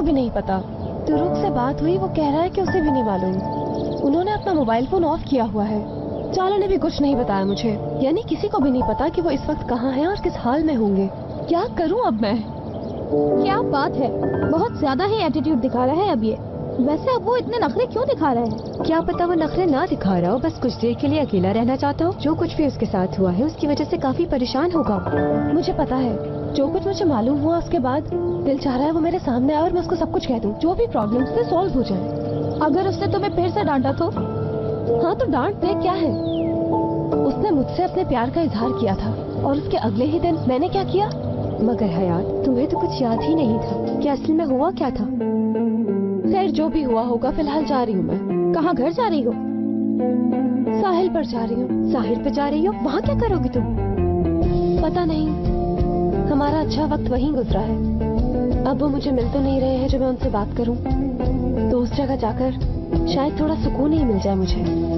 भी नहीं पता। तुरुक से बात हुई, वो कह रहा है कि उसे भी नहीं मालूम। उन्होंने अपना मोबाइल फोन ऑफ किया हुआ है। चालू ने भी कुछ नहीं बताया मुझे, यानी किसी को भी नहीं पता कि वो इस वक्त कहाँ हैं और किस हाल में होंगे। क्या करूं अब मैं? क्या बात है, बहुत ज्यादा ही एटीट्यूड दिखा रहा है अब ये। वैसे अब वो इतने नखरे क्यों दिखा रहे हैं? क्या पता वो नखरे ना दिखा रहा हो, बस कुछ देर के लिए अकेला रहना चाहता हो। जो कुछ भी उसके साथ हुआ है उसकी वजह से काफी परेशान होगा। मुझे पता है, जो कुछ मुझे मालूम हुआ उसके बाद दिल चाह रहा है वो मेरे सामने आए और मैं उसको सब कुछ कह दूं, जो भी प्रॉब्लम से सॉल्व हो जाए। अगर उसने तुम्हें फिर से डांटा तो? हाँ तो डांट दे, क्या है। उसने मुझसे अपने प्यार का इजहार किया था और उसके अगले ही दिन मैंने क्या किया। मगर हयात, तुम्हें तो कुछ याद ही नहीं था कि असल में हुआ क्या था। खैर जो भी हुआ होगा, फिलहाल जा रही हूँ मैं। कहाँ घर जा रही हो? साहिल पर जा रही हूँ। साहिल पर जा रही हो? वहाँ क्या करोगी तुम? पता नहीं, हमारा अच्छा वक्त वहीं गुजरा है। अब वो मुझे मिल तो नहीं रहे हैं जो मैं उनसे बात करूं। तो उस जगह जाकर शायद थोड़ा सुकून ही मिल जाए मुझे।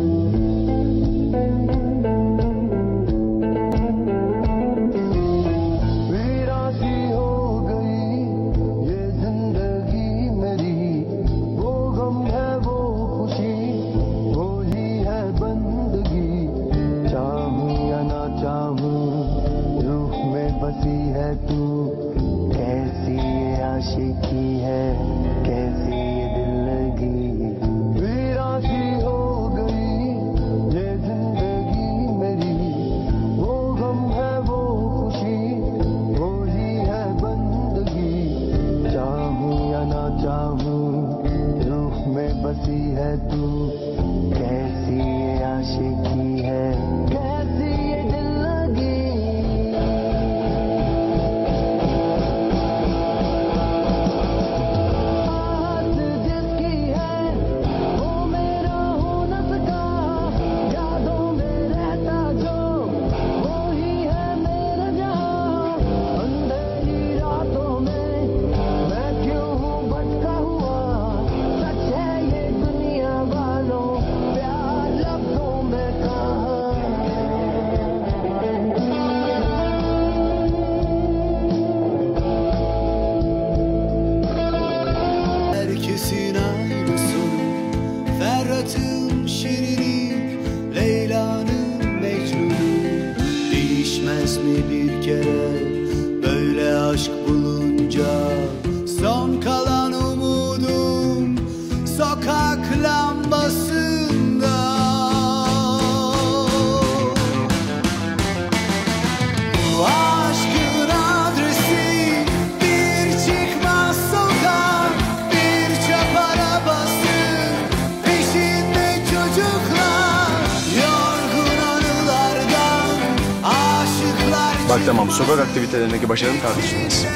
Bak tamam, sokak aktivitelerindeki başarını tartışılmaz.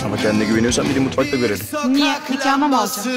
Ama kendine güveniyorsan bir de mutfakta görelim. Niye? Nikahıma mı alacağım?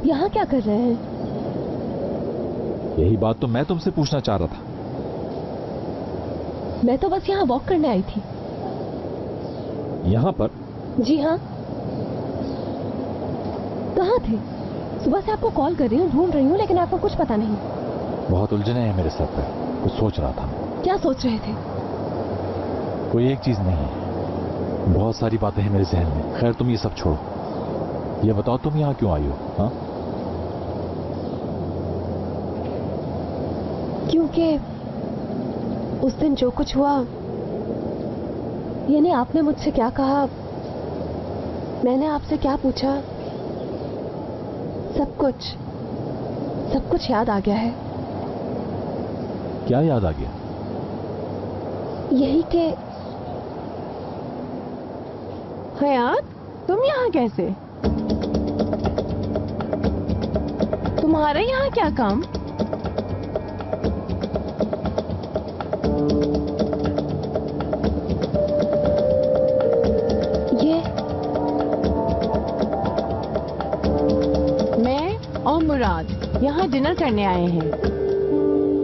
यहाँ क्या कर रहे हैं? यही बात तो मैं तुमसे पूछना चाह रहा था। मैं तो बस यहाँ वॉक करने आई थी। यहाँ पर? जी हाँ। कहाँ थे? सुबह से आपको कॉल कर रही हूँ, ढूंढ रही हूँ, लेकिन आपको कुछ पता नहीं। बहुत उलझने हैं मेरे सर पे, कुछ सोच रहा था। क्या सोच रहे थे? कोई एक चीज नहीं, बहुत सारी बातें हैं मेरे जहन में। खैर तुम ये सब छोड़ो, ये बताओ तुम यहाँ क्यों आई हो? हाँ, क्योंकि उस दिन जो कुछ हुआ, यानी आपने मुझसे क्या कहा, मैंने आपसे क्या पूछा, सब कुछ याद आ गया है। क्या याद आ गया? यही कि हयात, तुम यहाँ कैसे? तुम्हारे यहाँ क्या काम? ये मैं और मुराद यहाँ डिनर करने आए हैं,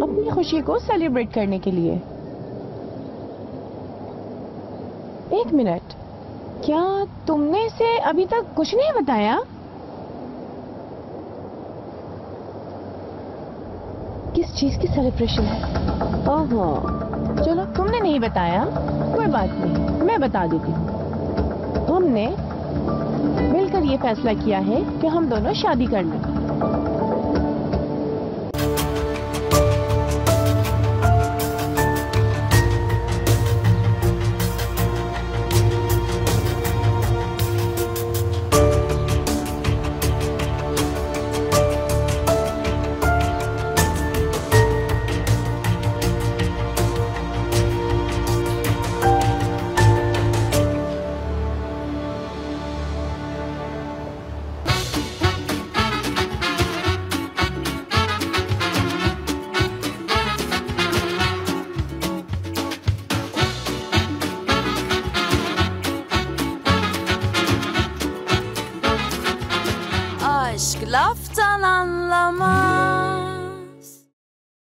अपनी खुशी को सेलिब्रेट करने के लिए। एक मिनट, क्या तुमने इसे अभी तक कुछ नहीं बताया? किस चीज की सेलिब्रेशन है? ओहो, चलो तुमने नहीं बताया, कोई बात नहीं, मैं बता देती हूँ। हमने मिलकर ये फैसला किया है कि हम दोनों शादी कर लें।